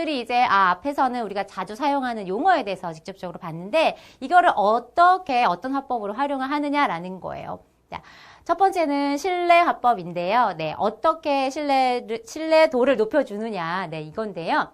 여러분들이 이제 앞에서는 우리가 자주 사용하는 용어에 대해서 직접적으로 봤는데 이거를 어떻게 어떤 화법으로 활용을 하느냐라는 거예요. 자, 첫 번째는 신뢰 화법인데요. 네, 어떻게 신뢰도를 높여주느냐, 네, 이건데요.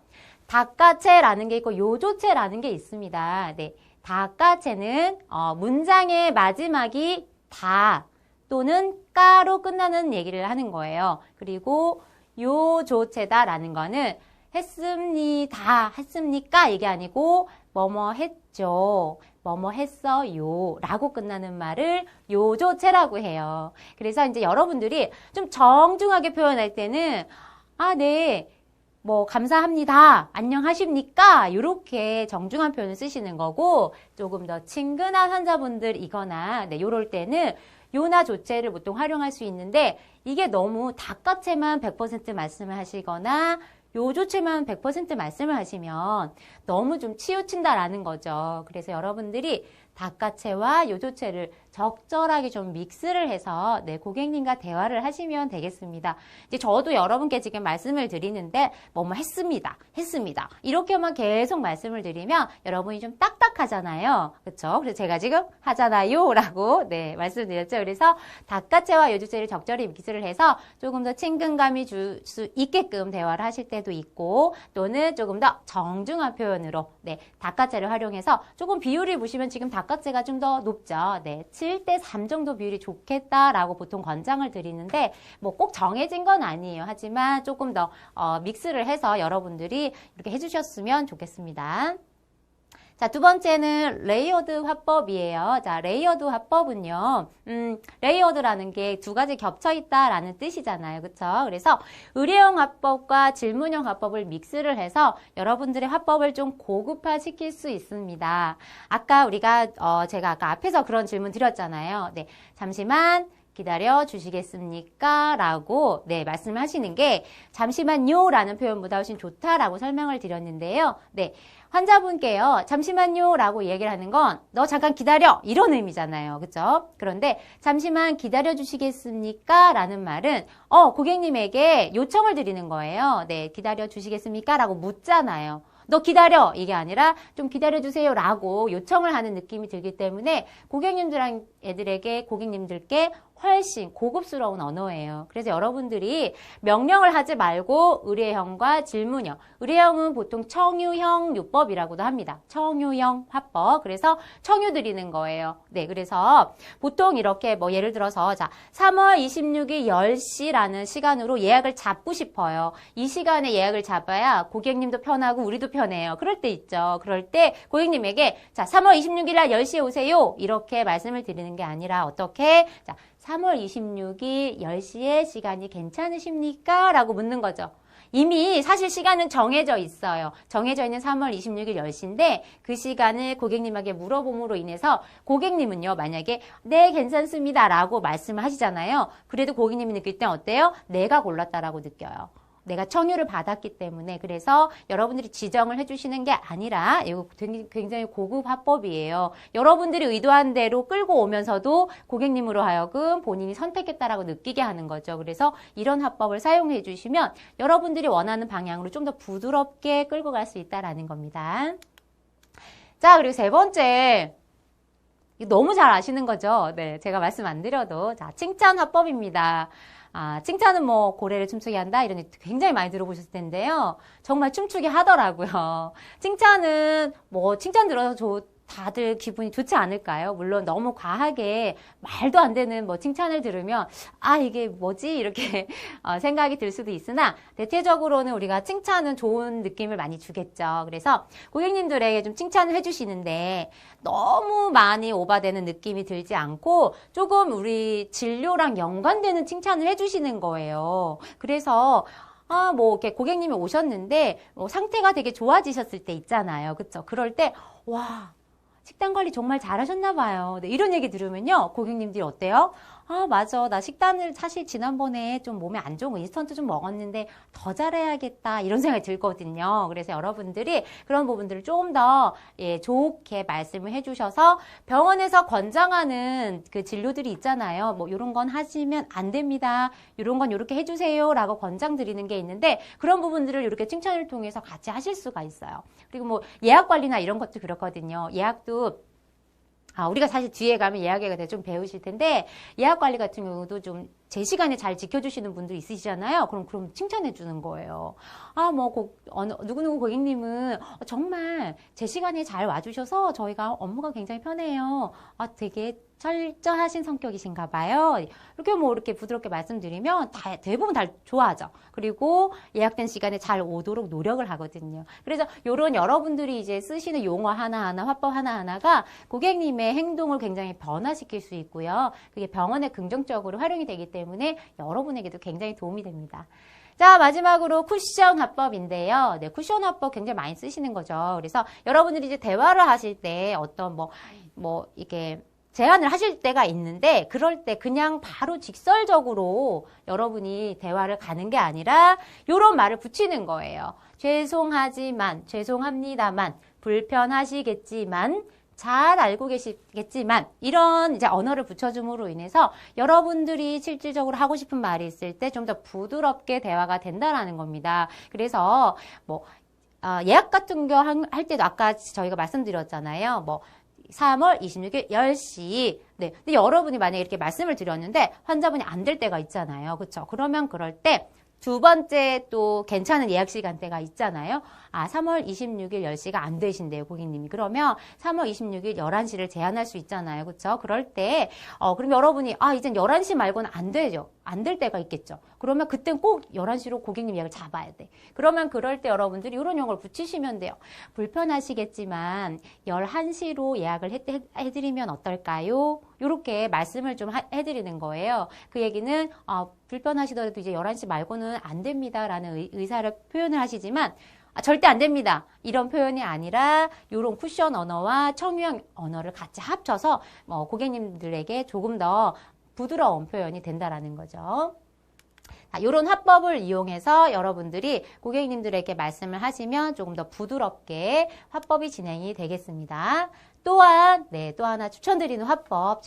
닭가체라는 게 있고 요조체라는 게 있습니다. 네, 닭가체는 문장의 마지막이 다 또는 까로 끝나는 얘기를 하는 거예요. 그리고 요조체다라는 거는 했습니다, 했습니까? 이게 아니고 뭐뭐 했죠, 뭐뭐 했어요 라고 끝나는 말을 요조체라고 해요. 그래서 이제 여러분들이 좀 정중하게 표현할 때는 네, 뭐 감사합니다, 안녕하십니까 이렇게 정중한 표현을 쓰시는 거고, 조금 더 친근한 환자분들이거나 네, 요럴 때는 요나 조체를 보통 활용할 수 있는데, 이게 너무 닭가체만 100% 말씀을 하시거나 요조체만 100% 말씀을 하시면 너무 좀 치우친다라는 거죠. 그래서 여러분들이 닭가체와 요조체를 적절하게 좀 믹스를 해서 네, 고객님과 대화를 하시면 되겠습니다. 이제 저도 여러분께 지금 말씀을 드리는데 뭐뭐 했습니다, 했습니다 이렇게만 계속 말씀을 드리면 여러분이 좀 딱딱하잖아요. 그렇죠? 그래서 제가 지금 하잖아요 라고 네, 말씀드렸죠. 그래서 닭가체와 요조체를 적절히 믹스를 해서 조금 더 친근감이 줄 수 있게끔 대화를 하실 때도 있고, 또는 조금 더 정중한 표현으로 네, 닭가체를 활용해서 조금 비율을 보시면 지금 닭가체가 좀 더 높죠. 네, 7대3 정도 비율이 좋겠다라고 보통 권장을 드리는데 뭐 꼭 정해진 건 아니에요. 하지만 조금 더 믹스를 해서 여러분들이 이렇게 해주셨으면 좋겠습니다. 자, 두 번째는 레이어드 화법이에요. 자, 레이어드 화법은요, 레이어드라는 게 두 가지 겹쳐 있다라는 뜻이잖아요. 그쵸? 그래서 의뢰형 화법과 질문형 화법을 믹스를 해서 여러분들의 화법을 좀 고급화 시킬 수 있습니다. 아까 제가 아까 앞에서 그런 질문 드렸잖아요. 네, 잠시만 기다려 주시겠습니까? 라고 네, 말씀하시는 게 잠시만요 라는 표현보다 훨씬 좋다라고 설명을 드렸는데요. 네, 환자분께요, 잠시만요 라고 얘기를 하는 건 너 잠깐 기다려 이런 의미잖아요. 그쵸? 그런데 잠시만 기다려 주시겠습니까? 라는 말은 고객님에게 요청을 드리는 거예요. 네, 기다려 주시겠습니까? 라고 묻잖아요. 너 기다려 이게 아니라 좀 기다려주세요 라고 요청을 하는 느낌이 들기 때문에 고객님들께 훨씬 고급스러운 언어예요. 그래서 여러분들이 명령을 하지 말고 의뢰형과 질문형, 의뢰형은 보통 청유형 요법이라고도 합니다. 청유형 화법. 그래서 청유 드리는 거예요. 네, 그래서 보통 이렇게 뭐 예를 들어서 자, 3월 26일 10시라는 시간으로 예약을 잡고 싶어요. 이 시간에 예약을 잡아야 고객님도 편하고 우리도 편해요. 그럴 때 있죠. 그럴 때 고객님에게 자, 3월 26일 날 10시에 오세요. 이렇게 말씀을 드리는 게 아니라 어떻게? 자, 3월 26일 10시에 시간이 괜찮으십니까? 라고 묻는 거죠. 이미 사실 시간은 정해져 있어요. 정해져 있는 3월 26일 10시인데 그 시간을 고객님에게 물어봄으로 인해서 고객님은요, 만약에 네, 괜찮습니다 라고 말씀을 하시잖아요. 그래도 고객님이 느낄 땐 어때요? 내가 골랐다라고 느껴요. 내가 청유를 받았기 때문에. 그래서 여러분들이 지정을 해주시는 게 아니라 이거 굉장히 고급 화법이에요. 여러분들이 의도한 대로 끌고 오면서도 고객님으로 하여금 본인이 선택했다라고 느끼게 하는 거죠. 그래서 이런 화법을 사용해 주시면 여러분들이 원하는 방향으로 좀 더 부드럽게 끌고 갈 수 있다라는 겁니다. 자, 그리고 세 번째. 너무 잘 아시는 거죠? 네, 제가 말씀 안 드려도. 자, 칭찬 화법입니다. 칭찬은 뭐 고래를 춤추게 한다 이런 얘기 굉장히 많이 들어보셨을 텐데요. 정말 춤추게 하더라고요. 칭찬은 뭐 칭찬 들어서 다들 기분이 좋지 않을까요? 물론 너무 과하게 말도 안 되는 뭐 칭찬을 들으면 이게 뭐지? 이렇게 생각이 들 수도 있으나 대체적으로는 우리가 칭찬은 좋은 느낌을 많이 주겠죠. 그래서 고객님들에게 좀 칭찬을 해주시는데 너무 많이 오바되는 느낌이 들지 않고 조금 우리 진료랑 연관되는 칭찬을 해주시는 거예요. 그래서 뭐 이렇게 고객님이 오셨는데 뭐 상태가 되게 좋아지셨을 때 있잖아요. 그쵸? 그럴 때 와, 식단 관리 정말 잘하셨나 봐요. 네, 이런 얘기 들으면요, 고객님들이 어때요? 아, 맞아. 나 식단을 사실 지난번에 좀 몸에 안 좋은 거 인스턴트 좀 먹었는데 더 잘해야겠다. 이런 생각이 들거든요. 그래서 여러분들이 그런 부분들을 조금 더 좋게 말씀을 해주셔서 병원에서 권장하는 그 진료들이 있잖아요. 뭐 이런 건 하시면 안 됩니다. 이런 건 이렇게 해주세요. 라고 권장 드리는 게 있는데 그런 부분들을 이렇게 칭찬을 통해서 같이 하실 수가 있어요. 그리고 뭐 예약 관리나 이런 것도 그렇거든요. 예약도 우리가 사실 뒤에 가면 예약에 대해 좀 배우실 텐데 예약 관리 같은 경우도 좀 제 시간에 잘 지켜주시는 분들 있으시잖아요. 그럼 칭찬해 주는 거예요. 누구누구 고객님은 정말 제 시간에 잘 와주셔서 저희가 업무가 굉장히 편해요. 되게 철저하신 성격이신가 봐요. 이렇게 부드럽게 말씀드리면 대부분 다 좋아하죠. 그리고 예약된 시간에 잘 오도록 노력을 하거든요. 그래서 요런 여러분들이 이제 쓰시는 용어 하나하나, 화법 하나하나가 고객님의 행동을 굉장히 변화시킬 수 있고요. 그게 병원에 긍정적으로 활용이 되기 때문에 여러분에게도 굉장히 도움이 됩니다. 자, 마지막으로 쿠션 화법인데요. 네, 쿠션 화법 굉장히 많이 쓰시는 거죠. 그래서 여러분들이 이제 대화를 하실 때 어떤 이렇게 제안을 하실 때가 있는데 그럴 때 그냥 바로 직설적으로 여러분이 대화를 가는 게 아니라 이런 말을 붙이는 거예요. 죄송하지만, 죄송합니다만, 불편하시겠지만, 잘 알고 계시겠지만 이런 이제 언어를 붙여줌으로 인해서 여러분들이 실질적으로 하고 싶은 말이 있을 때 좀 더 부드럽게 대화가 된다라는 겁니다. 그래서 예약 같은 거 할 때도 아까 저희가 말씀드렸잖아요. 3월 26일 10시. 네. 근데 여러분이 만약에 이렇게 말씀을 드렸는데 환자분이 안 될 때가 있잖아요. 그렇죠? 그러면 그럴 때 두 번째 또 괜찮은 예약 시간대가 있잖아요. 3월 26일 10시가 안 되신대요, 고객님이. 그러면 3월 26일 11시를 제한할 수 있잖아요. 그렇죠? 그럴 때 그럼 여러분이 이젠 11시 말고는 안 되죠. 안 될 때가 있겠죠. 그러면 그땐 꼭 11시로 고객님 예약을 잡아야 돼. 그러면 그럴 때 여러분들이 이런 용어를 붙이시면 돼요. 불편하시겠지만 11시로 예약을 해드리면 어떨까요? 이렇게 말씀을 좀 해드리는 거예요. 그 얘기는 불편하시더라도 이제 11시 말고는 안 됩니다라는 의사를 표현을 하시지만 절대 안 됩니다. 이런 표현이 아니라 이런 쿠션 언어와 청유형 언어를 같이 합쳐서 고객님들에게 조금 더 부드러운 표현이 된다라는 거죠. 이런 화법을 이용해서 여러분들이 고객님들에게 말씀을 하시면 조금 더 부드럽게 화법이 진행이 되겠습니다. 또한 또 하나 추천드리는 화법,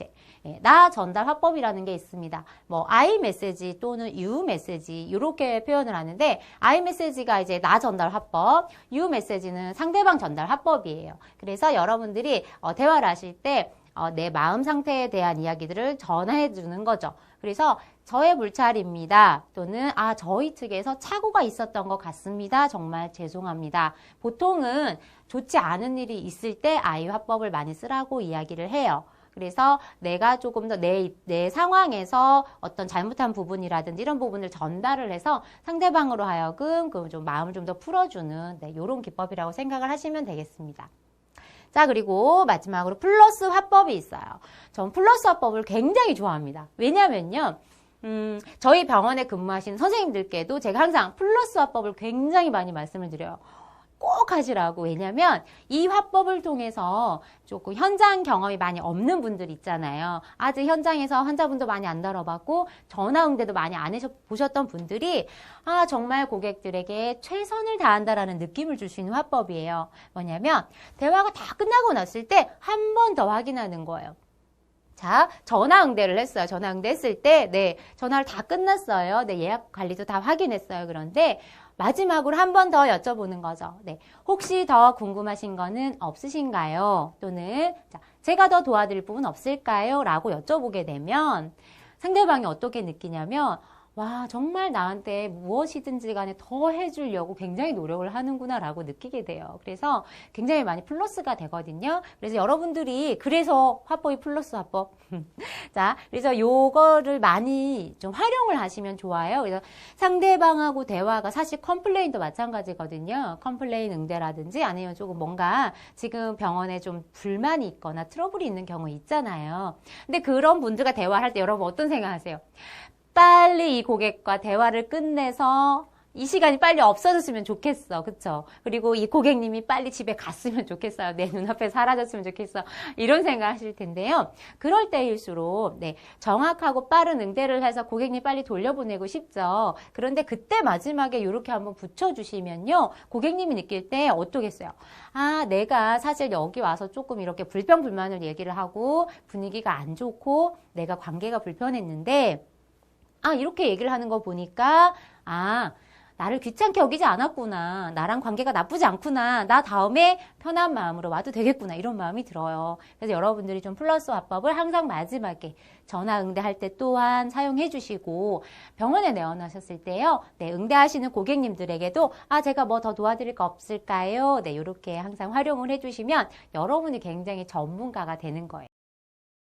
나 전달 화법이라는 게 있습니다. I 메시지 또는 you 메시지 이렇게 표현을 하는데 I 메시지가 이제 나 전달 화법, you 메시지는 상대방 전달 화법이에요. 그래서 여러분들이 대화를 하실 때 내 마음 상태에 대한 이야기들을 전해 주는 거죠. 그래서 저의 불찰입니다. 또는 저희 측에서 착오가 있었던 것 같습니다. 정말 죄송합니다. 보통은 좋지 않은 일이 있을 때 I 화법을 많이 쓰라고 이야기를 해요. 그래서 내가 조금 더 내 상황에서 어떤 잘못한 부분이라든지 이런 부분을 전달을 해서 상대방으로 하여금 좀 마음을 좀 더 풀어주는 이런 기법이라고 생각을 하시면 되겠습니다. 자, 그리고 마지막으로 플러스 화법이 있어요. 전 플러스 화법을 굉장히 좋아합니다. 왜냐면요. 저희 병원에 근무하시는 선생님들께도 제가 항상 플러스 화법을 굉장히 많이 말씀을 드려요. 꼭 하시라고. 왜냐면 이 화법을 통해서 조금 현장 경험이 많이 없는 분들 있잖아요. 아직 현장에서 환자분도 많이 안 다뤄봤고 전화 응대도 많이 안 해보셨던 분들이 정말 고객들에게 최선을 다한다라는 느낌을 줄 수 있는 화법이에요. 뭐냐면 대화가 다 끝나고 났을 때 한 번 더 확인하는 거예요. 자, 전화 응대를 했어요. 전화 응대했을 때, 전화를 다 끝났어요. 예약 관리도 다 확인했어요. 그런데 마지막으로 한 번 더 여쭤보는 거죠. 혹시 더 궁금하신 거는 없으신가요? 또는 제가 더 도와드릴 부분 없을까요? 라고 여쭤보게 되면 상대방이 어떻게 느끼냐면 와, 정말 나한테 무엇이든지 간에 더 해주려고 굉장히 노력을 하는구나 라고 느끼게 돼요. 그래서 굉장히 많이 플러스가 되거든요. 그래서 여러분들이 그래서 화법이 플러스 화법. 자, 그래서 요거를 많이 좀 활용을 하시면 좋아요. 그래서 상대방하고 대화가 사실 컴플레인도 마찬가지거든요. 컴플레인 응대라든지 아니면 조금 뭔가 지금 병원에 좀 불만이 있거나 트러블이 있는 경우 있잖아요. 근데 그런 분들과 대화할 때 여러분 어떤 생각하세요? 빨리 이 고객과 대화를 끝내서 이 시간이 빨리 없어졌으면 좋겠어. 그쵸? 그리고 이 고객님이 빨리 집에 갔으면 좋겠어요. 내 눈앞에 사라졌으면 좋겠어. 이런 생각 하실 텐데요. 그럴 때일수록, 네, 정확하고 빠른 응대를 해서 고객님 빨리 돌려보내고 싶죠. 그런데 그때 마지막에 이렇게 한번 붙여주시면요. 고객님이 느낄 때 어떠겠어요? 아, 내가 사실 여기 와서 조금 이렇게 불평불만을 얘기를 하고 분위기가 안 좋고 내가 관계가 불편했는데, 아, 이렇게 얘기를 하는 거 보니까, 아, 나를 귀찮게 여기지 않았구나. 나랑 관계가 나쁘지 않구나. 나 다음에 편한 마음으로 와도 되겠구나. 이런 마음이 들어요. 그래서 여러분들이 좀 플러스 화법을 항상 마지막에 전화 응대할 때 또한 사용해 주시고 병원에 내원하셨을 때요. 네, 응대하시는 고객님들에게도 아, 제가 뭐 더 도와드릴 거 없을까요? 네, 이렇게 항상 활용을 해 주시면 여러분이 굉장히 전문가가 되는 거예요.